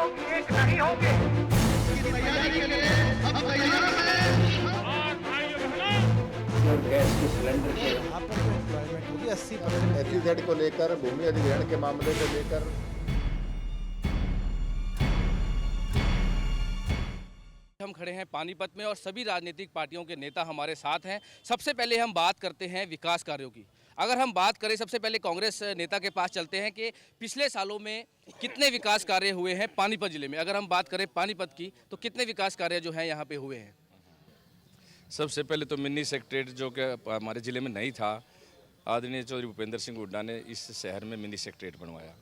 किसानों की एक नहीं होंगे। और गैस के सिलेंडर के यहाँ पर जो एम्प्लॉयमेंट होगी 80% एफईजेड को लेकर भूमि अधिग्रहण के मामले को लेकर हम खड़े हैं पानीपत में और सभी राजनीतिक पार्टियों के नेता हमारे साथ हैं। सबसे पहले हम बात करते हैं विकास कार्यों की। अगर हम बात करें सबसे पहले कांग्रेस नेता के पास चलते हैं कि पिछले सालों में कितने विकास कार्य हुए हैं पानीपत जिले में। अगर हम बात करें पानीपत की तो कितने विकास कार्य जो हैं यहाँ पे हुए हैं? सबसे पहले तो मिनी सेक्रेटरीट जो कि हमारे ज़िले में नहीं था, आदरणीय चौधरी भूपेंद्र सिंह हुड्डा ने इस शहर में मिनी सेक्रेटरीट बनवाया।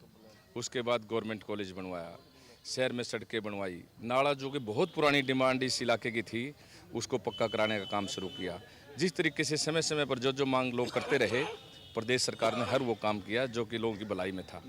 उसके बाद गवर्नमेंट कॉलेज बनवाया, शहर में सड़कें बनवाई, नाला जो कि बहुत पुरानी डिमांड इस इलाके की थी उसको पक्का कराने का काम शुरू किया। जिस तरीके से समय समय पर जो मांग लोग करते रहे, प्रदेश सरकार ने हर वो काम किया जो कि लोगों की भलाई में था।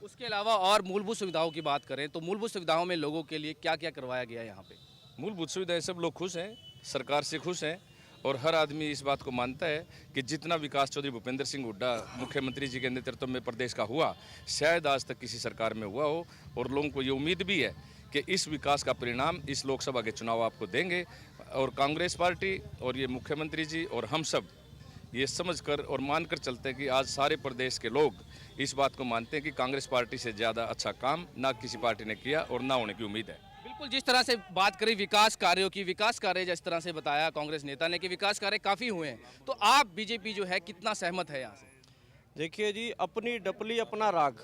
उसके अलावा और मूलभूत सुविधाओं की बात करें तो मूलभूत सुविधाओं में लोगों के लिए क्या क्या करवाया गया है यहाँ पे? मूलभूत सुविधाएं सब लोग खुश हैं, सरकार से खुश हैं और हर आदमी इस बात को मानता है कि जितना विकास चौधरी भूपेंद्र सिंह हुड्डा मुख्यमंत्री जी के नेतृत्व में प्रदेश का हुआ, शायद आज तक किसी सरकार में हुआ हो। और लोगों को ये उम्मीद भी है कि इस विकास का परिणाम इस लोकसभा के चुनाव आपको देंगे। और कांग्रेस पार्टी और ये मुख्यमंत्री जी और हम सब ये समझकर और मानकर चलते हैं कि आज सारे प्रदेश के लोग इस बात को मानते हैं कि कांग्रेस पार्टी से ज़्यादा अच्छा काम ना किसी पार्टी ने किया और ना होने की उम्मीद है। बिल्कुल, जिस तरह से बात करें विकास कार्यों की, विकास कार्य जिस तरह से बताया कांग्रेस नेता ने कि विकास कार्य काफ़ी हुए हैं, तो आप बीजेपी जो है कितना सहमत है यहाँ से? देखिए जी, अपनी डपली अपना राग,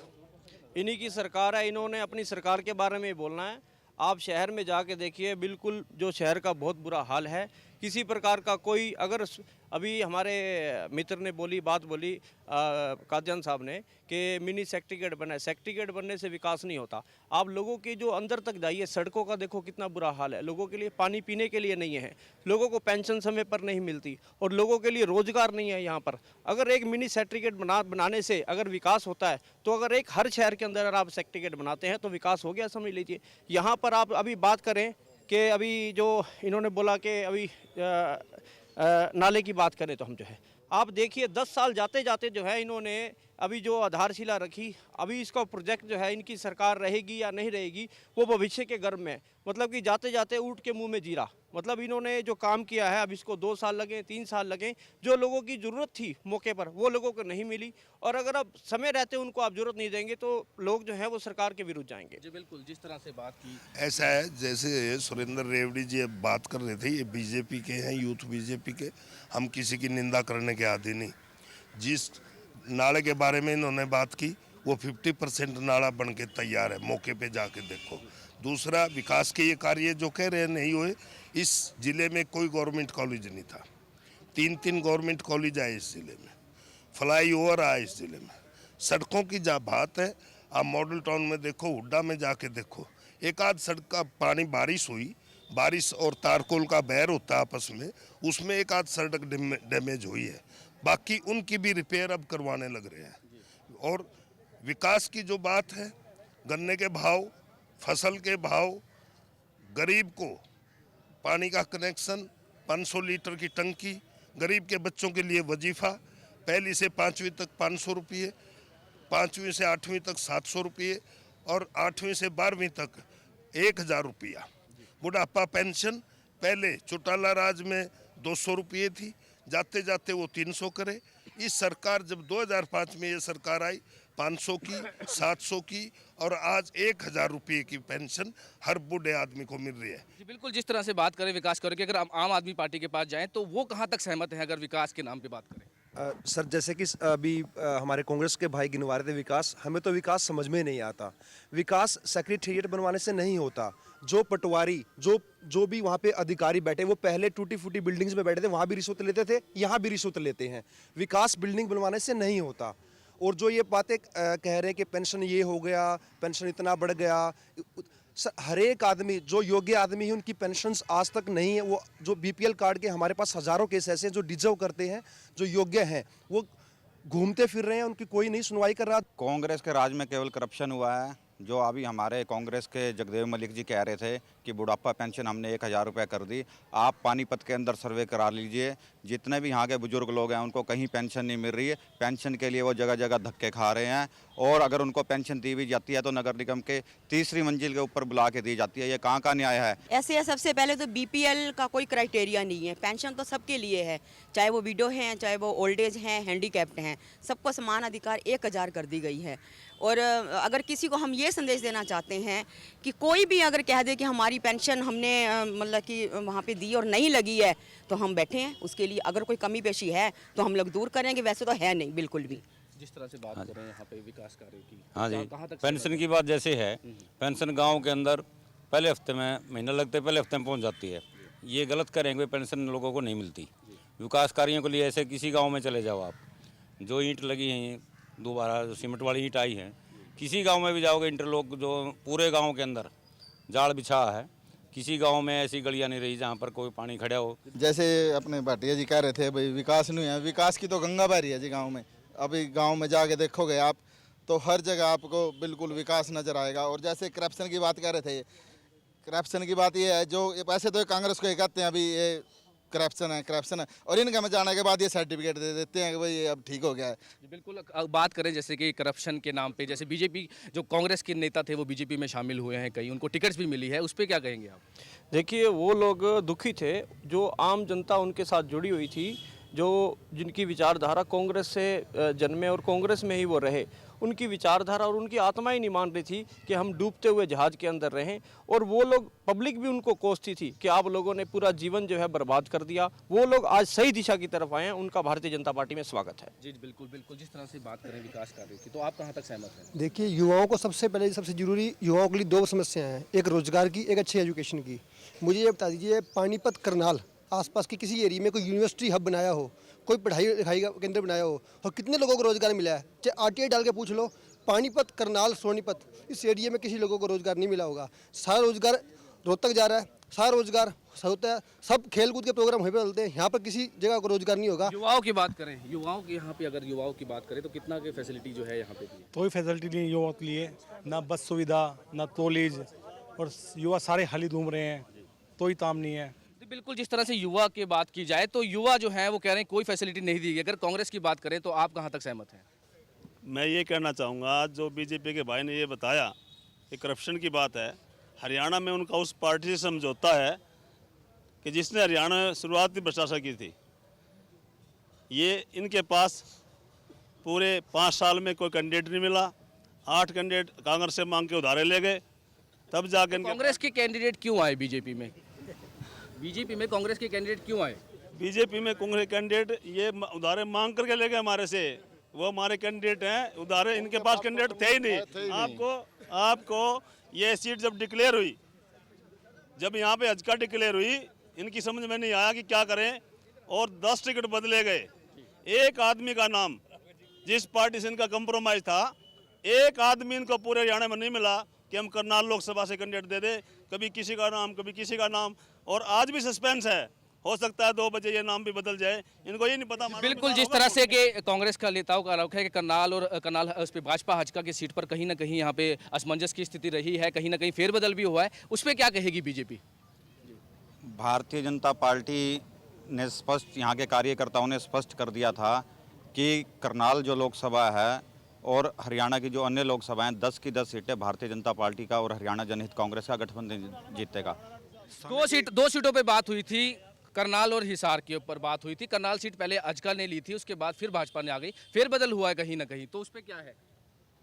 इन्हीं की सरकार है, इन्होंने अपनी सरकार के बारे में बोलना है। आप शहर में जाके देखिए, बिल्कुल जो शहर का बहुत बुरा हाल है। किसी प्रकार का कोई, अगर अभी हमारे मित्र ने बात बोली कादयान साहब ने कि मिनी सेक्रेटरीट बना है, सेक्रेटरीट बनने से विकास नहीं होता। आप लोगों के जो अंदर तक जाइए, सड़कों का देखो कितना बुरा हाल है। लोगों के लिए पानी पीने के लिए नहीं है, लोगों को पेंशन समय पर नहीं मिलती और लोगों के लिए रोजगार नहीं है यहाँ पर। अगर एक मिनी सेक्रेटरीट बनाने से अगर विकास होता है तो अगर एक हर शहर के अंदर आप सेक्रेटरीट बनाते हैं तो विकास हो गया, समझ लीजिए। यहाँ पर आप अभी बात करें कि अभी जो इन्होंने बोला कि अभी नाले की बात करें तो हम जो है, आप देखिए 10 साल जाते जाते जो है इन्होंने अभी जो आधारशिला रखी, अभी इसका प्रोजेक्ट जो है इनकी सरकार रहेगी या नहीं रहेगी वो भविष्य के गर्भ में, मतलब कि जाते जाते ऊँट के मुंह में जीरा। मतलब इन्होंने जो काम किया है, अब इसको 2 साल लगे, 3 साल लगे, जो लोगों की ज़रूरत थी मौके पर वो लोगों को नहीं मिली। और अगर अब समय रहते उनको आप ज़रूरत नहीं देंगे तो लोग जो है वो सरकार के विरुद्ध जाएंगे। जी बिल्कुल, जिस तरह से बात की ऐसा है जैसे सुरेंद्र रेवड़ी जी अब बात कर रहे थे, ये बीजेपी के हैं, यूथ बीजेपी के। हम किसी की निंदा करने के आदी नहीं। जिस नाले के बारे में इन्होंने बात की वो 50% नाला बन के तैयार है, मौके पे जाके देखो। दूसरा, विकास के ये कार्य जो कह रहे नहीं हुए, इस ज़िले में कोई गवर्नमेंट कॉलेज नहीं था, 3 गवर्नमेंट कॉलेज आए इस ज़िले में, फ्लाई ओवर आए इस ज़िले में। सड़कों की जहाँ बात है, आप मॉडल टाउन में देखो, हुड्डा में जाके देखो, एक आध सड़क का पानी बारिश हुई, बारिश और तारकोल का बहर होता है आपस में, उसमें एक आध सड़क डैमेज हुई है, बाकी उनकी भी रिपेयर अब करवाने लग रहे हैं। और विकास की जो बात है, गन्ने के भाव, फसल के भाव, गरीब को पानी का कनेक्शन, 500 लीटर की टंकी, गरीब के बच्चों के लिए वजीफ़ा, पहली से 5वीं तक 500 रुपये, 5वीं से 8वीं तक 700 रुपये और 8वीं से 12वीं तक 1000 रुपया। बुढ़ापा पेंशन पहले चौटाला राज में 200 रुपये थी, जाते जाते वो 300 करे। इस सरकार जब 2005 में ये सरकार आई, 500 की, 700 की और आज 1000 रुपये की पेंशन हर बूढ़े आदमी को मिल रही है। जी बिल्कुल, जिस तरह से बात करें विकास करें कि अगर हम आम आदमी पार्टी के पास जाएं तो वो कहाँ तक सहमत हैं अगर विकास के नाम पे बात करें? सर, जैसे कि अभी हमारे कांग्रेस के भाई गिनवा रहे थे विकास, हमें तो विकास समझ में नहीं आता। विकास सेक्रेटेरिएट बनवाने से नहीं होता। जो पटवारी जो भी वहाँ पे अधिकारी बैठे, वो पहले टूटी फूटी बिल्डिंग्स में बैठे थे, वहाँ भी रिश्वत लेते थे, यहाँ भी रिश्वत लेते हैं। विकास बिल्डिंग बनवाने से नहीं होता। और जो ये बातें कह रहे हैं कि पेंशन ये हो गया, पेंशन इतना बढ़ गया, हर एक आदमी जो योग्य आदमी है उनकी पेंशन्स आज तक नहीं है। वो जो बीपीएल कार्ड के हमारे पास हज़ारों केस ऐसे हैं जो डिजर्व करते हैं, जो योग्य हैं, वो घूमते फिर रहे हैं, उनकी कोई नहीं सुनवाई कर रहा। कांग्रेस के राज में केवल करप्शन हुआ है, जो अभी हमारे कांग्रेस के जगदेव मलिक जी कह रहे थे कि बुढ़ापा पेंशन हमने 1000 रुपये कर दी। आप पानीपत के अंदर सर्वे करा लीजिए, जितने भी यहाँ के बुजुर्ग लोग हैं उनको कहीं पेंशन नहीं मिल रही है। पेंशन के लिए वो जगह जगह धक्के खा रहे हैं, और अगर उनको पेंशन दी भी जाती है तो नगर निगम के तीसरी मंजिल के ऊपर बुला के दी जाती है। ये कहाँ का न्याय है? ऐसे है, सबसे पहले तो बीपीएल का कोई क्राइटेरिया नहीं है। पेंशन तो सबके लिए है, चाहे वो विडो हैं, चाहे वो ओल्ड एज हैं, हैंडीकैप्ड हैं, सबको समान अधिकार 1000 कर दी गई है। और अगर किसी को हम ये संदेश देना चाहते हैं कि कोई भी अगर कह दे कि हमारी पेंशन हमने मतलब कि वहाँ पे दी और नहीं लगी है, तो हम बैठे हैं उसके लिए। अगर कोई कमी पेशी है तो हम लोग दूर करेंगे, वैसे तो है नहीं बिल्कुल भी। जिस तरह से बात कर रहे हैं यहाँ पे विकास कार्यों की, हाँ जी, कहाँ तक पेंशन की बात जैसे है, पेंशन गांव के अंदर पहले हफ्ते में महीना लगते पहले हफ्ते में पहुंच जाती है। ये गलत करेंगे, पेंशन लोगों को नहीं मिलती। विकास कार्यों के लिए ऐसे किसी गांव में चले जाओ आप, जो ईंट लगी हैं दोबारा जो सीमेंट वाली ईंट आई है, किसी गांव में भी जाओगे इंटरलॉक जो पूरे गांव के अंदर जाल बिछा है, किसी गांव में ऐसी गलियां नहीं रही जहां पर कोई पानी खड़ा हो। जैसे अपने भाटिया जी कह रहे थे भाई विकास नहीं है, विकास की तो गंगा बह रही है जी गांव में। अभी गांव में जाके देखोगे आप तो हर जगह आपको बिल्कुल विकास नज़र आएगा। और जैसे करप्शन की बात कर रहे थे, करप्शन की बात ये है, जो वैसे तो कांग्रेस को ये कहते हैं अभी ये करप्शन है, और इनका में जाने के बाद ये सर्टिफिकेट दे देते हैं कि भाई ये अब ठीक हो गया है। बिल्कुल। बात करें जैसे कि करप्शन के नाम पे, जैसे बीजेपी जो कांग्रेस के नेता थे वो बीजेपी में शामिल हुए हैं, कई उनको टिकट्स भी मिली है, उस पर क्या कहेंगे आप? देखिए, वो लोग दुखी थे, जो आम जनता उनके साथ जुड़ी हुई थी, जो जिनकी विचारधारा कांग्रेस से जन्मे और कांग्रेस में ही वो रहे, उनकी विचारधारा और उनकी आत्मा ही नहीं मान रही थी कि हम डूबते हुए जहाज के अंदर रहें। और वो लोग, पब्लिक भी उनको कोसती थी कि आप लोगों ने पूरा जीवन जो है बर्बाद कर दिया। वो लोग आज सही दिशा की तरफ आए हैं, उनका भारतीय जनता पार्टी में स्वागत है। जी बिल्कुल बिल्कुल। जिस तरह से बात करें विकास कार्यों की, तो आप कहाँ तक सहमत हैं? देखिए, युवाओं को सबसे पहले सबसे जरूरी, युवाओं के लिए 2 समस्याएं हैं, एक रोजगार की, एक अच्छी एजुकेशन की। मुझे ये बता दीजिए, पानीपत करनाल आसपास के किसी एरिया में कोई यूनिवर्सिटी हब बनाया हो, कोई पढ़ाई लिखाई का केंद्र बनाया हो, और कितने लोगों को रोजगार मिला है? चाहे आरटीआई डाल के पूछ लो, पानीपत, करनाल, सोनीपत, इस एरिया में किसी लोगों को रोजगार नहीं मिला होगा। सारा रोजगार रोहतक जा रहा है, सारा रोजगार होता है, सब खेलकूद के प्रोग्राम वहीं पे चलते हैं, यहाँ पर किसी जगह को रोजगार नहीं होगा। युवाओं की बात करें, युवाओं की यहाँ पे अगर युवाओं की बात करें तो कितना की फैसिलिटी जो है यहाँ पे दी? कोई फैसिलिटी नहीं युवाओं के लिए, ना बस सुविधा, ना कॉलेज, और युवा सारे हाली घूम रहे हैं, कोई काम नहीं है। बिल्कुल। जिस तरह से युवा की बात की जाए तो युवा जो है वो कह रहे हैं कोई फैसिलिटी नहीं दी गई। अगर कांग्रेस की बात करें तो आप कहाँ तक सहमत हैं? मैं ये कहना चाहूँगा, आज जो बीजेपी के भाई ने ये बताया कि करप्शन की बात है, हरियाणा में उनका उस पार्टी से समझौता है कि जिसने हरियाणा में शुरुआती भ्रष्टाचार की थी। ये इनके पास पूरे 5 साल में कोई कैंडिडेट नहीं मिला, 8 कैंडिडेट कांग्रेस से मांग के उधारे ले गए, तब जाके कांग्रेस के कैंडिडेट क्यों आए बीजेपी में? बीजेपी में कांग्रेस के कैंडिडेट क्यों आए? बीजेपी में कांग्रेस कैंडिडेट ये उधारे मांग करके ले गए हमारे से, वो हमारे कैंडिडेट हैं, उधारे इनके पास कैंडिडेट थे ही नहीं। आपको ये सीट जब डिक्लेयर हुई, जब यहाँ पे हज का डिक्लेयर हुई, इनकी समझ में नहीं आया कि क्या करें, और 10 टिकट बदले गए। एक आदमी का नाम, जिस पार्टी से इनका कंप्रोमाइज था, एक आदमी इनको पूरे हरियाणा में नहीं मिला कि हम करनाल लोकसभा से कैंडिडेट दे दे, कभी किसी का नाम, कभी किसी का नाम, और आज भी सस्पेंस है। हो सकता है 2 बजे ये नाम भी बदल जाए, इनको ये नहीं पता। बिल्कुल। जिस तरह से कि कांग्रेस का नेताओं का आरोप है कि करनाल उस पर भाजपा हजका की सीट पर कहीं ना कहीं यहाँ पे असमंजस की स्थिति रही है, कहीं ना कहीं फेरबदल भी हुआ है, उस पर क्या कहेगी बीजेपी? भारतीय जनता पार्टी ने स्पष्ट, यहाँ के कार्यकर्ताओं ने स्पष्ट कर दिया था कि करनाल जो लोकसभा है और हरियाणा की जो अन्य लोकसभा हैं, 10 की 10 सीटें भारतीय जनता पार्टी का और हरियाणा जनहित कांग्रेस का गठबंधन जीतेगा। 2 सीटों पे बात हुई थी, करनाल और हिसार के ऊपर बात हुई थी। करनाल सीट पहले अजका ने ली थी, उसके बाद फिर भाजपा ने आ गई, फिर बदल हुआ है कहीं ना कहीं, तो उस पर क्या है?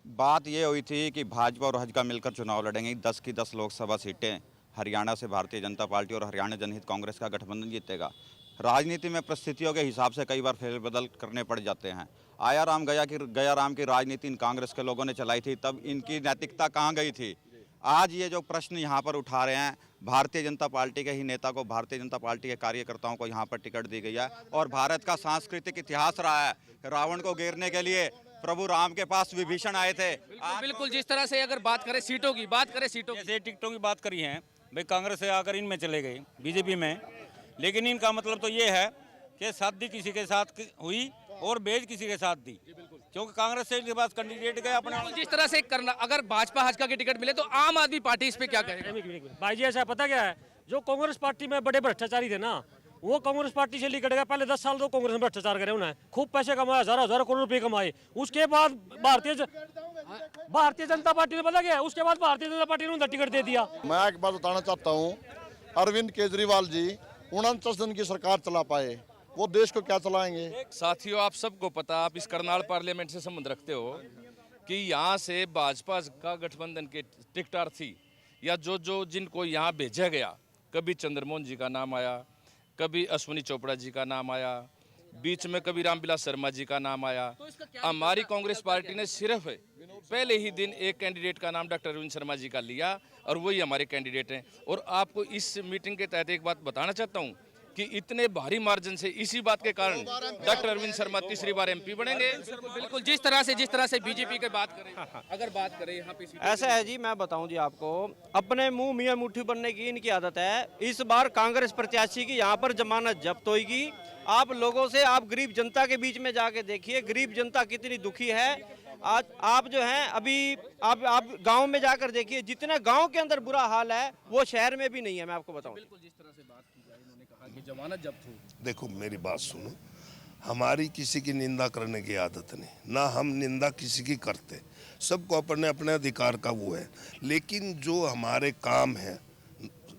बात ये हुई थी कि भाजपा और हजका मिलकर चुनाव लड़ेंगे, 10 की 10 लोकसभा सीटें हरियाणा से भारतीय जनता पार्टी और हरियाणा जनहित कांग्रेस का गठबंधन जीतेगा। राजनीति में परिस्थितियों के हिसाब से कई बार फेरबदल करने पड़ जाते हैं। आया राम गया राम की राजनीति इन कांग्रेस के लोगों ने चलाई थी, तब इनकी नैतिकता कहाँ गई थी? आज ये जो प्रश्न यहाँ पर उठा रहे हैं, भारतीय जनता पार्टी के ही नेता को, भारतीय जनता पार्टी के कार्यकर्ताओं को यहाँ पर टिकट दी गई है, और भारत का सांस्कृतिक इतिहास रहा है, रावण को घेरने के लिए प्रभु राम के पास विभीषण आए थे। बिल्कुल। जिस तरह से अगर बात करें सीटों की, जैसे टिकटों की बात करी है, भाई कांग्रेस से आकर इनमें चले गए बीजेपी में, लेकिन इनका मतलब तो ये है कि शादी किसी के साथ हुई और भेज किसी के साथ दी, क्योंकि कांग्रेस से इनके पास कैंडिडेट गए अपने। जिस तरह से करना, अगर भाजपा हजका की टिकट मिले तो आम आदमी पार्टी इस पे क्या कहेगी? भाई जी ऐसा पता क्या है, जो कांग्रेस पार्टी में बड़े भ्रष्टाचारी थे ना, वो कांग्रेस पार्टी से निकट गया। पहले 10 साल तो कांग्रेस में भ्रष्टाचार करे उन्हें, खूब पैसे कमाए, हजार करोड़ रुपए कमाए। उसके बाद भारतीय जनता पार्टी ने पता क्या है, उसके बाद भारतीय जनता पार्टी ने उन्हें टिकट दे दिया। मैं एक बात बताना चाहता हूँ, अरविंद केजरीवाल जी 49 दिन की सरकार चला पाए, वो देश को क्या चलाएंगे? साथियों, आप सबको पता, आप इस करनाल पार्लियामेंट से संबंध रखते हो कि यहाँ से भाजपा का गठबंधन के टिकटार्थी या जो जिनको यहाँ भेजा गया, कभी चंद्रमोहन जी का नाम आया, कभी अश्विनी चोपड़ा जी का नाम आया, बीच में कभी रामविलास शर्मा जी का नाम आया। हमारी कांग्रेस पार्टी ने सिर्फ पहले ही दिन एक कैंडिडेट का नाम डॉक्टर अरविंद शर्मा जी का लिया और वही हमारे कैंडिडेट हैं। और आपको इस मीटिंग के तहत एक बात बताना चाहता हूँ कि इतने भारी मार्जिन से, इसी बात के कारण डॉक्टर अरविंद शर्मा तीसरी बार एमपी बनेंगे। बिल्कुल, जिस तरह से बीजेपी की बात करें, अगर बात करें यहाँ पे ऐसा है जी, मैं बताऊं जी आपको, अपने मुंह मियां मुट्ठी बनने की इनकी आदत है। इस बार कांग्रेस प्रत्याशी की यहाँ पर जमानत जब्त होगी। आप लोगों से, आप गरीब जनता के बीच में जाके देखिए, गरीब जनता कितनी दुखी है। आज आप जो हैं, अभी आप गांव में जाकर देखिए, जितने गांव के अंदर बुरा हाल है वो शहर में भी नहीं है। मैं आपको बताऊं, बिल्कुल जिस तरह से बात की जाए, इन्होंने कहा कि जमानत जब्त हो। देखो मेरी बात सुनो, हमारी किसी की निंदा करने की आदत नहीं, ना हम निंदा किसी की करते, सबको अपने अपने अधिकार का वो है। लेकिन जो हमारे काम है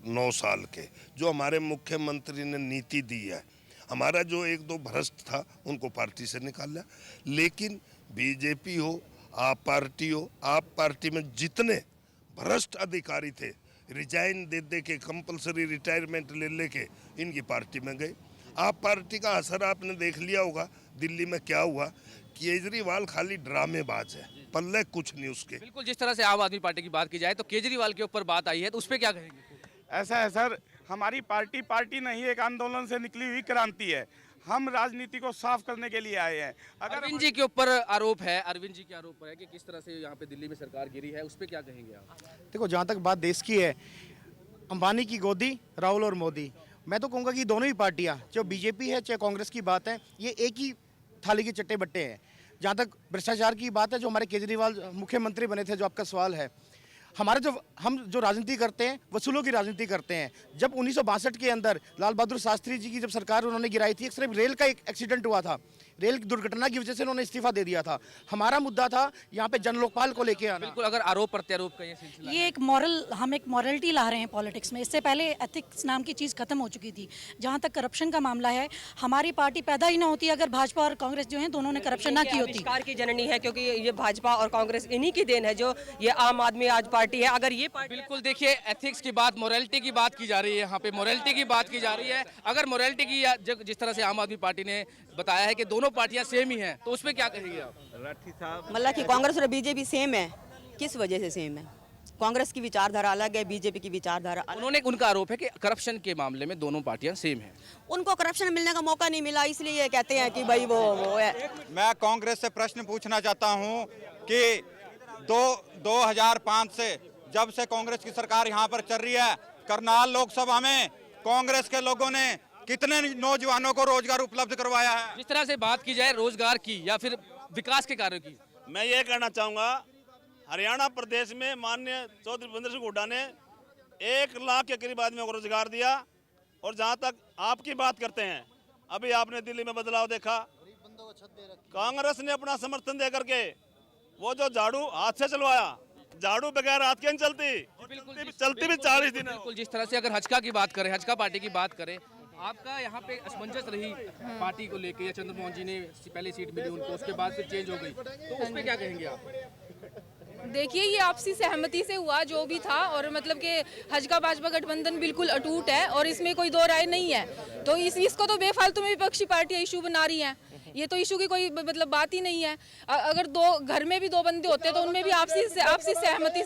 9 साल के, जो हमारे मुख्यमंत्री ने नीति दी है, हमारा जो 1-2 भ्रष्ट था उनको पार्टी से निकाला। लेकिन बीजेपी हो, आप पार्टी में जितने भ्रष्ट अधिकारी थे, रिजाइन दे के, कंपलसरी रिटायरमेंट ले के इनकी पार्टी में गए। आप पार्टी का असर आपने देख लिया होगा, दिल्ली में क्या हुआ। केजरीवाल खाली ड्रामेबाज है, पल्ले कुछ नहीं उसके। बिल्कुल, जिस तरह से आम आदमी पार्टी की बात की जाए तो केजरीवाल के ऊपर बात आई है, तो उस पर क्या कहेंगे? ऐसा है सर, हमारी पार्टी नहीं, एक आंदोलन से निकली हुई क्रांति है। हम राजनीति को साफ करने के लिए आए हैं। अरविंद जी के ऊपर आरोप है, अरविंद जी के आरोप है कि किस तरह से यहाँ पे दिल्ली में सरकार गिरी है, उस पर क्या कहेंगे आप? देखो, जहाँ तक बात देश की है, अंबानी की गोदी, राहुल और मोदी, मैं तो कहूँगा कि दोनों ही पार्टियाँ, चाहे बीजेपी है चाहे कांग्रेस की बात है, ये एक ही थाली के चट्टे बट्टे हैं। जहाँ तक भ्रष्टाचार की बात है, जो हमारे केजरीवाल मुख्यमंत्री बने थे, जो आपका सवाल है, हम जो राजनीति करते हैं वसूलों की राजनीति करते हैं। जब 1962 के अंदर लाल बहादुर शास्त्री जी की जब सरकार उन्होंने गिराई थी, सिर्फ रेल का एक एक्सीडेंट हुआ था, रेल की दुर्घटना की वजह से उन्होंने इस्तीफा दे दिया था। हमारा मुद्दा था यहाँ पे जन लोकपाल को लेके आना। बिल्कुल, अगर आरोप प्रत्यारोप का ये सिलसिला, ये एक हम एक मॉरलिटी ला रहे हैं पॉलिटिक्स में। इससे पहले एथिक्स नाम की चीज़ खत्म हो चुकी थी। जहाँ तक करप्शन का मामला है, हमारी पार्टी पैदा ही ना होती अगर भाजपा और कांग्रेस जो है दोनों ने करप्शन ना की होती। आविष्कार की जननी है, क्योंकि ये भाजपा और कांग्रेस इन्हीं की देन है, जो ये आम आदमी आज पार्टी है। अगर ये बिल्कुल देखिए, एथिक्स की बात, मोरालिटी की बात की जा रही है, यहाँ पे मोरालिटी की बात की जा रही है। अगर मोरालिटी की जिस तरह से आम आदमी पार्टी ने बताया है कि दोनों पार्टियां सेम ही हैं, तो उस पर क्या कहेंगे आप? मतलब कि कांग्रेस और बीजेपी सेम है, किस वजह से सेम है? कांग्रेस की विचारधारा अलग है, बीजेपी की विचारधारा अलग। उनका आरोप है कि करप्शन के मामले में दोनों पार्टियां सेम हैं। उनको करप्शन मिलने का मौका नहीं मिला, इसलिए ये कहते हैं कि भाई वो है। मैं कांग्रेस से प्रश्न पूछना चाहता हूं कि 2005 से जब से कांग्रेस की सरकार यहाँ पर चल रही है, करनाल लोकसभा में कांग्रेस के लोगों ने कितने नौजवानों को रोजगार उपलब्ध करवाया है? जिस तरह से बात की जाए रोजगार की या फिर विकास के कार्यों की, मैं ये कहना चाहूँगा, हरियाणा प्रदेश में माननीय चौधरी भूपेंद्र सिंह हुड्डा ने 1 लाख के करीब आदमियों को रोजगार दिया। और जहाँ तक आपकी बात करते हैं, अभी आपने दिल्ली में बदलाव देखा, कांग्रेस ने अपना समर्थन दे करके वो जो झाड़ू हाथ से चलवाया, झाड़ू बगैर हाथ के नहीं चलती भी 40 दिन। बिल्कुल, जिस तरह से अगर हजका की बात करें, हजका पार्टी की बात करें, आपका यहाँ पे असमंजस रही पार्टी को लेके, या चंद्रमोहन जी ने पहले सीट मिली उनको, उसके बाद फिर चेंज हो गई, तो उस पर क्या कहेंगे आप? देखिए, ये आपसी सहमति से हुआ जो भी था, और मतलब कि हजका भाजपा गठबंधन बिल्कुल अटूट है और इसमें कोई दो राय नहीं है। तो इसको तो बेफालतू में विपक्षी पार्टियां इशू बना रही हैं। ये तो इशू की कोई मतलब बात ही नहीं है। अगर घर में भी 2 बंदे होते तो उनमें भी आपसी सहमति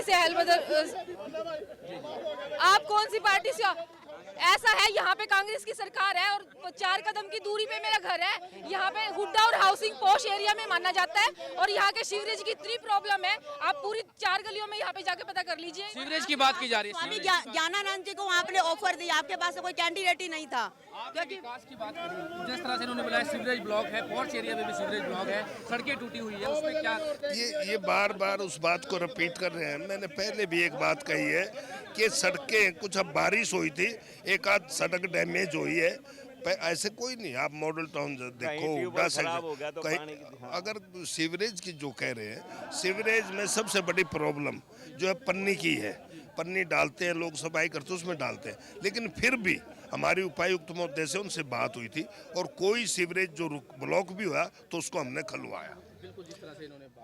से हल बदल। आप कौन सी पार्टी से? ऐसा है यहाँ पे कांग्रेस की सरकार है और 4 कदम की दूरी पे मेरा घर है। यहाँ पे हुड्डा और हाउसिंग पॉश एरिया में माना जाता है और यहाँ के सीवरेज की इतनी प्रॉब्लम है, आप पूरी 4 गलियों में यहाँ पे जाके पता कर लीजिए। सीवरेज की बात की जा रही है। स्वामी ज्ञानानंद जी को आपने ऑफर दिया, आपके पास कोई कैंडिडेट ही नहीं था। क्योंकि विकास की बात करें, जिस तरह से इन्होंने बोला सीवरेज ब्लॉक है, पॉश एरिया में भी सीवरेज ब्लॉक है, सड़कें टूटी हुई है, उसमें क्या ये बार बार उस बात को रिपीट कर रहे हैं। मैंने पहले भी एक बात कही है कि सड़कें कुछ अब बारिश हुई थी, एक आध सड़क डैमेज हुई है, ऐसे कोई नहीं। आप मॉडल टाउन देखो, हुड्डा से कहीं अगर सीवरेज की जो कह रहे हैं, सीवरेज में सबसे बड़ी प्रॉब्लम जो है पन्नी की है। पन्नी डालते हैं लोग, सफाई करते हैं, उसमें डालते हैं, लेकिन फिर भी हमारी उपायुक्त महोदय से उनसे बात हुई थी और कोई सीवरेज जो ब्लॉक भी हुआ तो उसको हमने खुलवाया।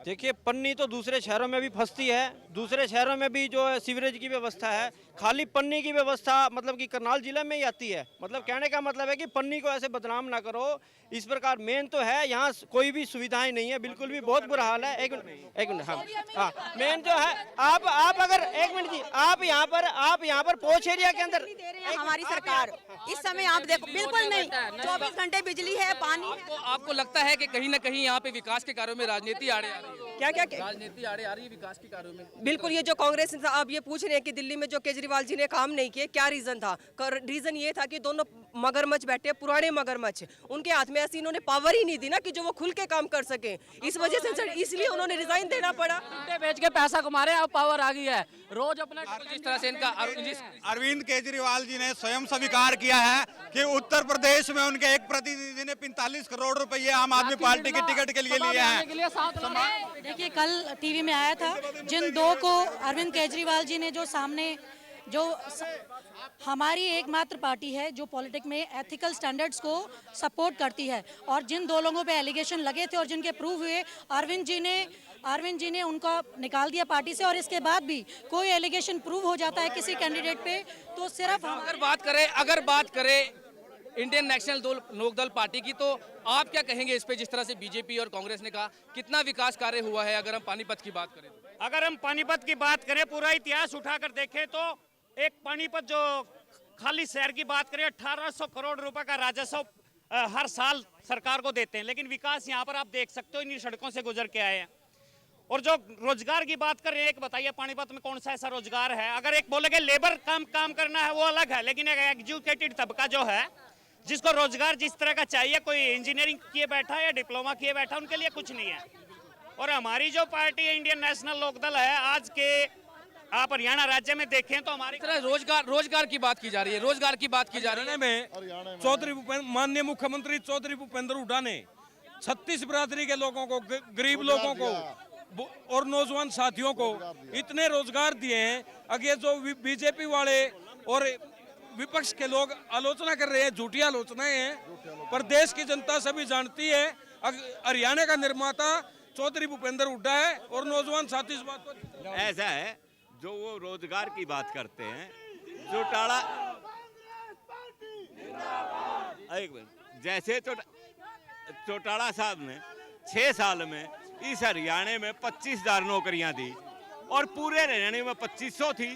देखिए, पन्नी तो दूसरे शहरों में भी फंसती है, दूसरे शहरों में भी जो है सीवरेज की व्यवस्था है। खाली पन्नी की व्यवस्था मतलब कि करनाल जिले में ही आती है। मतलब कहने का मतलब है कि पन्नी को ऐसे बदनाम ना करो इस प्रकार। मेन तो है यहाँ कोई भी सुविधाएं नहीं है, बिल्कुल भी बहुत बुरा हाल है। एक मिनट हाँ, मेन जो है आप अगर एक मिनट जी, आप यहाँ पर पोश एरिया के अंदर हमारी सरकार इस समय आप देखो बिल्कुल नहीं, 24 घंटे बिजली है, पानी है। आपको लगता है कि कहीं ना कहीं यहाँ पे विकास के कार्यों में राजनीति आड़े आ रही है? क्या राजनीति आड़े आ रही है विकास के कार्यों में? बिल्कुल। ये जो कांग्रेस आप ये पूछ रहे हैं कि दिल्ली में जो केजरीवाल जी ने काम नहीं किए, क्या रीजन था? रीजन ये था कि दोनों मगरमच्छ बैठे, पुराने मगरमच्छ, उनके हाथ में ऐसी इन्होंने पावर ही नहीं दी ना कि जो वो खुल के काम कर सके। इस वजह से इसलिए उन्होंने रिजाइन देना पड़ा। बेच के पैसा कमा रहे हैं, अब पावर आ गई है, रोज अपना जिस तरह से इनका अरविंद केजरीवाल जी ने स्वयं स्वीकार किया है कि उत्तर प्रदेश में उनके एक प्रतिनिधि ने 45 करोड़ रुपए आम आदमी पार्टी के टिकट के लिए लिए हैं। देखिए, कल टीवी में आया था, जिन दो को अरविंद केजरीवाल जी ने जो सामने जो हमारी एकमात्र पार्टी है जो पॉलिटिक्स में एथिकल स्टैंडर्ड्स को सपोर्ट करती है, और जिन दो लोगों पे एलिगेशन लगे थे और जिनके प्रूव हुए, अरविंद जी ने उनको निकाल दिया पार्टी से। और इसके बाद भी कोई एलिगेशन प्रूव हो जाता है किसी कैंडिडेट पे तो सिर्फ अगर बात करें इंडियन नेशनल लोकदल पार्टी की, तो आप क्या कहेंगे इस पे? जिस तरह से बीजेपी और कांग्रेस ने कहा, कितना विकास कार्य हुआ है? अगर हम पानीपत की बात करें, अगर हम पानीपत की बात करें, पूरा इतिहास उठाकर देखें तो एक पानीपत जो खाली शहर की बात करें, 1800 करोड़ रुपए का राजस्व हर साल सरकार को देते हैं, लेकिन विकास यहाँ पर आप देख सकते हो इन्हीं सड़कों से गुजर के आए हैं। और जो रोजगार की बात कर रहे हैं, एक बताइए पानीपत में कौन सा ऐसा रोजगार है? अगर एक बोलेगे लेबर काम करना है वो अलग है, लेकिन एक एजुकेटेड तबका जो है जिसको रोजगार जिस तरह का चाहिए, कोई इंजीनियरिंग किए बैठा है या डिप्लोमा किए बैठा, उनके लिए कुछ नहीं है। और हमारी जो पार्टी है इंडियन नेशनल लोकदल है, आज के आप हरियाणा राज्य में देखें तो हमारी रोजगार की बात की जा रही है, रोजगार की बात की जा रही है। माननीय मुख्यमंत्री चौधरी भूपेंद्र हुड्डा ने 36 बिरादरी के लोगों को, गरीब लोगों को और नौजवान साथियों को इतने रोजगार दिए हैं। अगर जो बीजेपी वाले और विपक्ष के लोग आलोचना कर रहे हैं, झूठी आलोचनाएं हैं, पर देश की जनता सभी जानती है हरियाणा का निर्माता चौधरी भूपेंद्र हुड्डा है और नौजवान साथी इस बात को ऐसा है। जो वो रोजगार की बात करते हैं, चौटाला एक मिनट, जैसे चौटाला साहब ने 6 साल में इस हरियाणा में 25,000 नौकरियां दी और पूरे हरियाणा में 2500 थी,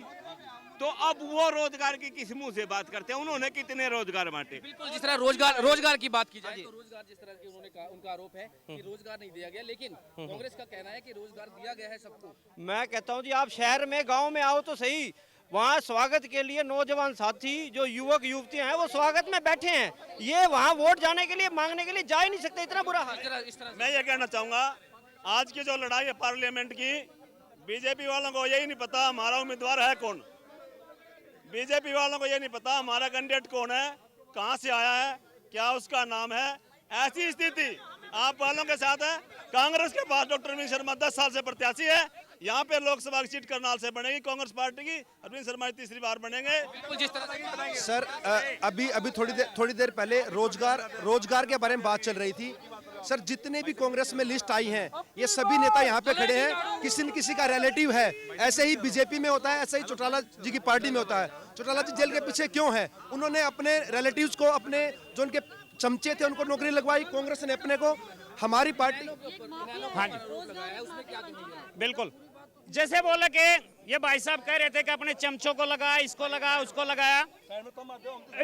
तो अब वो रोजगार की किस मुंह से बात करते हैं? उन्होंने कितने रोजगार बांटे? बिल्कुल, जिस तरह रोजगार की बात की जाए तो रोजगार जिस तरह की उन्होंने कहा, उनका आरोप है कि रोजगार नहीं दिया गया, लेकिन कांग्रेस का कहना है कि रोजगार दिया गया है सबको। मैं कहता हूँ जी, आप शहर में गाँव में आओ तो सही, वहाँ स्वागत के लिए नौजवान साथी जो युवक युवतियां हैं वो स्वागत में बैठे हैं। ये वहाँ वोट जाने के लिए, मांगने के लिए जा ही नहीं सकते, इतना बुरा हाल है। मैं ये कहना चाहूँगा, आज की जो लड़ाई है पार्लियामेंट की, बीजेपी वालों को यही नहीं पता हमारा उम्मीदवार है कौन, बीजेपी वालों को ये नहीं पता हमारा कैंडिडेट कौन है, कहां से आया है, क्या उसका नाम है। ऐसी स्थिति आप वालों के साथ है। कांग्रेस के पास डॉक्टर अरविंद शर्मा 10 साल से प्रत्याशी है, यहाँ पे लोकसभा की सीट करनाल से बनेगी कांग्रेस पार्टी की, अरविंद शर्मा तीसरी बार बनेंगे। सर अभी थोड़ी देर पहले रोजगार के बारे में बात चल रही थी। सर, जितने भी कांग्रेस में लिस्ट आई हैं, ये सभी नेता यहाँ पे खड़े हैं, किसी न किसी का रिलेटिव है। ऐसे ही बीजेपी में होता है, ऐसे ही चौटाला जी की पार्टी में होता है। चौटाला जी जेल के पीछे क्यों है? उन्होंने अपने रिलेटिव्स को, अपने जो उनके चमचे थे उनको नौकरी लगवाई, कांग्रेस ने अपने को। हमारी पार्टी हाँ जी बिल्कुल, जैसे बोले कि ये भाई साहब कह रहे थे कि अपने चमचों को लगाया, इसको लगाया, उसको लगाया।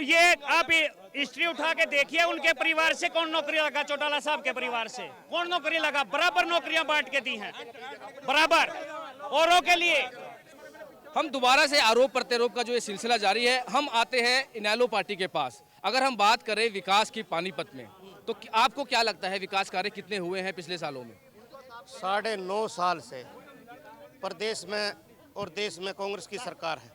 ये आप हिस्ट्री उठा के देखिए, उनके परिवार से कौन नौकरी लगा, चौटाला साहब के परिवार से कौन नौकरी लगा? बराबर नौकरियां बांट के दी हैं, बराबर औरों के लिए। हम दोबारा से आरोप प्रत्यारोप का जो ये सिलसिला जारी है, हम आते हैं इनेलो पार्टी के पास। अगर हम बात करें विकास की पानीपत में, तो आपको क्या लगता है विकास कार्य कितने हुए हैं पिछले सालों में? 9.5 साल से प्रदेश में और देश में कांग्रेस की सरकार है,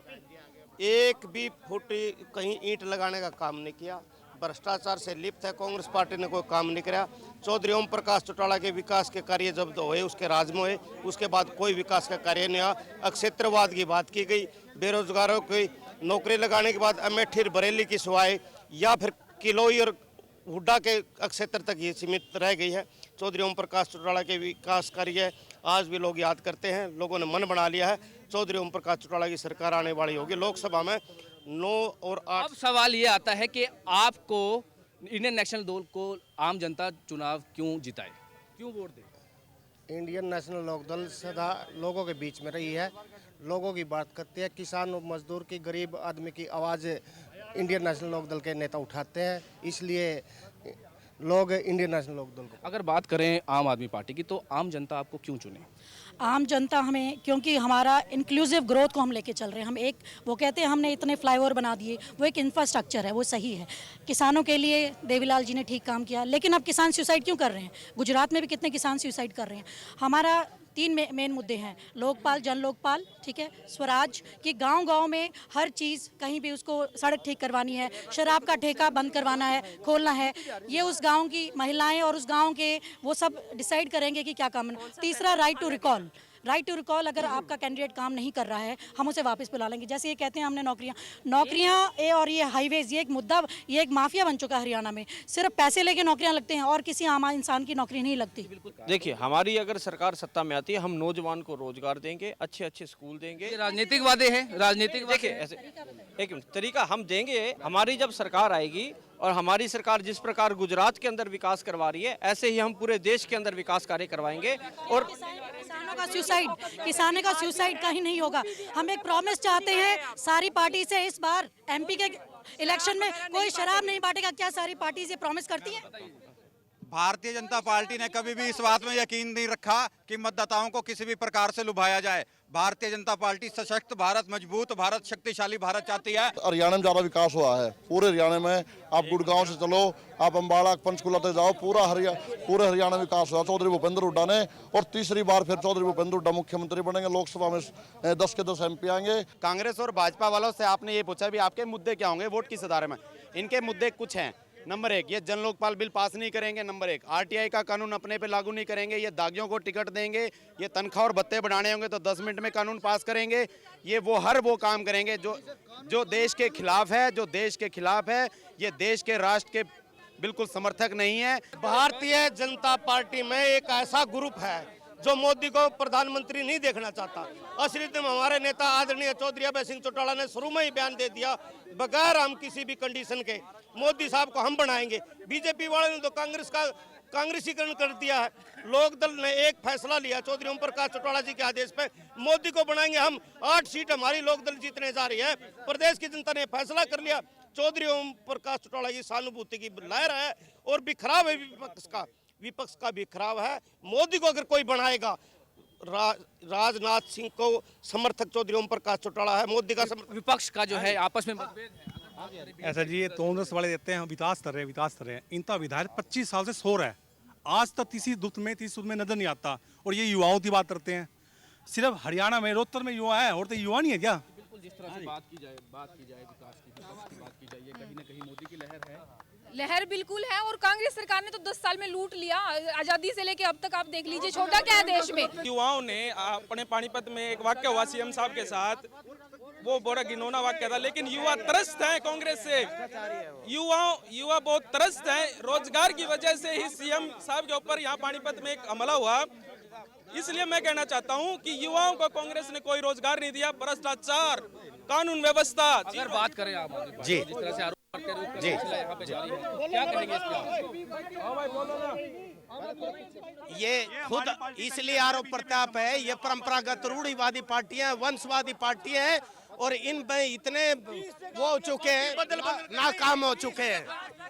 एक भी फुट कहीं ईंट लगाने का काम नहीं किया। भ्रष्टाचार से लिप्त है कांग्रेस पार्टी ने, कोई काम नहीं कराया। चौधरी ओम प्रकाश चौटाला के विकास के कार्य जब हुए, उसके राज में हुए, उसके बाद कोई विकास का कार्य नहीं हुआ। अक्षेत्रवाद की बात की गई, बेरोजगारों की नौकरी लगाने के बाद अमेठी बरेली की सिवाय या फिर किलोई और हुड्डा के अक्षेत्र तक ये सीमित रह गई है। चौधरी ओम प्रकाश चौटाला के विकास कार्य आज भी लोग याद करते हैं। लोगों ने मन बना लिया है, चौधरी ओम प्रकाश चौटाला की सरकार आने वाली होगी। लोकसभा में 9 और 8। अब सवाल ये आता है कि आपको इंडियन नेशनल दल को आम जनता चुनाव क्यों जिताए, क्यों वोट दे? इंडियन नेशनल लोकदल सदा लोगों के बीच में रही है, लोगों की बात करती है। किसान और मजदूर की, गरीब आदमी की आवाज़ इंडियन नेशनल लोकदल के नेता उठाते हैं, इसलिए लोग इंडियन नेशनल लोकदल को। अगर बात करें आम आदमी पार्टी की, तो आम जनता आपको क्यों चुने? आम जनता हमें, क्योंकि हमारा इंक्लूसिव ग्रोथ को हम लेके चल रहे हैं। हम एक, वो कहते हैं हमने इतने फ्लाईओवर बना दिए, वो एक इंफ्रास्ट्रक्चर है, वो सही है। किसानों के लिए देवीलाल जी ने ठीक काम किया, लेकिन अब किसान सुसाइड क्यों कर रहे हैं? गुजरात में भी कितने किसान सुसाइड कर रहे हैं। हमारा 3 मेन मुद्दे हैं, लोकपाल, जन लोकपाल, ठीक है, स्वराज, कि गांव-गांव में हर चीज़, कहीं भी उसको सड़क ठीक करवानी है, शराब का ठेका बंद करवाना है, खोलना है, ये उस गांव की महिलाएं और उस गांव के वो सब डिसाइड करेंगे कि क्या काम है। तीसरा, right to recall. Right to recall, अगर आपका कैंडिडेट काम नहीं कर रहा है, हम उसे वापस बुला लेंगे। जैसे ये कहते हैं हमने नौकरियां ये और ये हाईवेज, ये एक मुद्दा, ये एक माफिया बन चुका है हरियाणा में। सिर्फ पैसे लेके नौकरियां लगते हैं और किसी आम इंसान की नौकरी नहीं लगती। देखिए, हमारी अगर सरकार सत्ता में आती है, हम नौजवान को रोजगार देंगे, अच्छे अच्छे स्कूल देंगे। राजनीतिक वादे हैं, राजनीतिक। देखिए ऐसे, एक मिनट, तरीका हम देंगे। हमारी जब सरकार आएगी और हमारी सरकार जिस प्रकार गुजरात के अंदर विकास करवा रही है, ऐसे ही हम पूरे देश के अंदर विकास कार्य करवाएंगे। और किसानों का सुसाइड कहीं नहीं होगा। हम एक प्रॉमिस चाहते हैं सारी पार्टी से, इस बार MP के इलेक्शन में कोई शराब नहीं बांटेगा। क्या सारी पार्टी से प्रॉमिस करती है? भारतीय जनता पार्टी ने कभी भी इस बात में यकीन नहीं रखा कि मतदाताओं को किसी भी प्रकार से लुभाया जाए। भारतीय जनता पार्टी सशक्त भारत, मजबूत भारत, शक्तिशाली भारत चाहती है। हरियाणा में ज़्यादा विकास हुआ है। पूरे हरियाणा में, आप गुड़गांव से चलो, आप अम्बाला, पंचकुला तक जाओ, पूरे हरियाणा में विकास हुआ चौधरी भूपेंद्र हुड्डा ने। और तीसरी बार फिर चौधरी भूपेंद्र हुड्डा मुख्यमंत्री बनेंगे। लोकसभा में 10 के 10 MP आएंगे। कांग्रेस और भाजपा वालों से आपने ये पूछा भी आपके मुद्दे क्या होंगे वोट किस आधार में? इनके मुद्दे कुछ हैं। नंबर 1, ये जन लोकपाल बिल पास नहीं करेंगे। नंबर 1, RTI का कानून अपने पे लागू नहीं करेंगे। ये दागियों को टिकट देंगे। ये तनख्वाह और भत्ते बढ़ाने होंगे तो 10 मिनट में कानून पास करेंगे। ये वो काम करेंगे जो देश के खिलाफ है, जो देश के खिलाफ है। ये देश के राष्ट्र के बिल्कुल समर्थक नहीं है। भारतीय जनता पार्टी में एक ऐसा ग्रुप है जो मोदी को प्रधानमंत्री नहीं देखना चाहता। असली में हमारे नेता आदरणीय चौधरी अभय सिंह चौटाला ने शुरू में ही बयान दे दिया, बगैर हम किसी भी कंडीशन के मोदी साहब को हम बनाएंगे। बीजेपी वाले ने तो कांग्रेसीकरण कर दिया है। लोकदल ने एक फैसला लिया चौधरी ओम प्रकाश चौटाला जी के आदेश पे, मोदी को बनाएंगे हम। 8 सीट हमारी लोकदल जीतने जा रही है। प्रदेश की जनता ने फैसला कर लिया। चौधरी ओम प्रकाश चौटाला की सहानुभूति की लहर है और बिखराव है विपक्ष का भी खराब है। मोदी को अगर कोई बनाएगा, राजनाथ सिंह को समर्थक चौधरी ओम प्रकाश चौटाला है। मोदी का विपक्ष का जो है आपस में मतभेद है। ऐसा जी, ये कांग्रेस वाले देते हैं विकास कर रहे हैं। इनका विधायक 25 साल से सो रहा है, आज तक तीसरी दूत में नजर नहीं आता। और ये युवाओं की बात करते हैं। सिर्फ हरियाणा में, रोहतक में युवा है और तो युवा नहीं है क्या? बिल्कुल, जिस तरह से बात की जाए विकास की, विपक्ष की बात की जाए, ये कहीं ना कहीं मोदी की लहर है। लहर बिल्कुल है। और कांग्रेस सरकार ने तो 10 साल में लूट लिया। आजादी से लेके अब तक आप देख लीजिए, छोटा क्या है देश में। युवाओं ने अपने पानीपत में एक वाक्य हुआ CM साहब के साथ, वो बड़ा घिनौना वाक्य था, लेकिन युवा त्रस्त है कांग्रेस से। युवा बहुत त्रस्त है। रोजगार की वजह से ही CM साहब के ऊपर यहाँ पानीपत में एक हमला हुआ। इसलिए मैं कहना चाहता हूँ कि युवाओं को कांग्रेस ने कोई रोजगार नहीं दिया। भ्रष्टाचार, कानून व्यवस्था। अगर बात करें आप जी, जिस तरह से आरोप जी, यहाँ पे जारी है, क्या कहेंगे इस पे? ये खुद इसलिए आरोप प्रत्यारोप है, ये परंपरागत रूढ़िवादी पार्टियां, वंशवादी पार्टियां हैं और इन में इतने वो हो चुके हैं, नाकाम हो चुके हैं।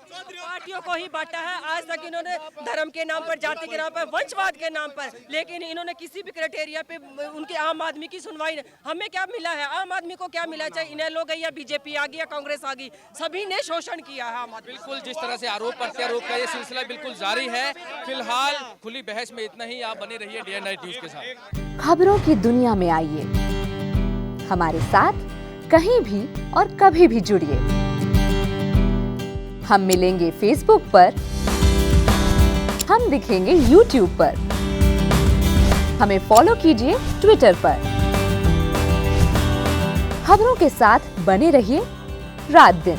पार्टियों को ही बांटा है आज तक इन्होंने, धर्म के नाम पर, जाति के नाम पर, वंशवाद के नाम पर, लेकिन इन्होंने किसी भी क्राइटेरिया पे उनके आम आदमी की सुनवाई नहीं। हमें क्या मिला है, आम आदमी को क्या मिला, चाहे इन्हें लोग या बीजेपी आ गई या कांग्रेस आ गई, सभी ने शोषण किया है आम आदमी। बिल्कुल जिस तरह से आरोप प्रत्यारोप का ये सिलसिला बिल्कुल जारी है। फिलहाल खुली बहस में इतना ही। आप बने रहिए डे एंड नाइट न्यूज के साथ। खबरों की दुनिया में आइए, हमारे साथ कहीं भी और कभी भी जुड़िए। हम मिलेंगे फेसबुक पर, हम दिखेंगे यूट्यूब पर, हमें फॉलो कीजिए ट्विटर पर। खबरों के साथ बने रहिए रात दिन।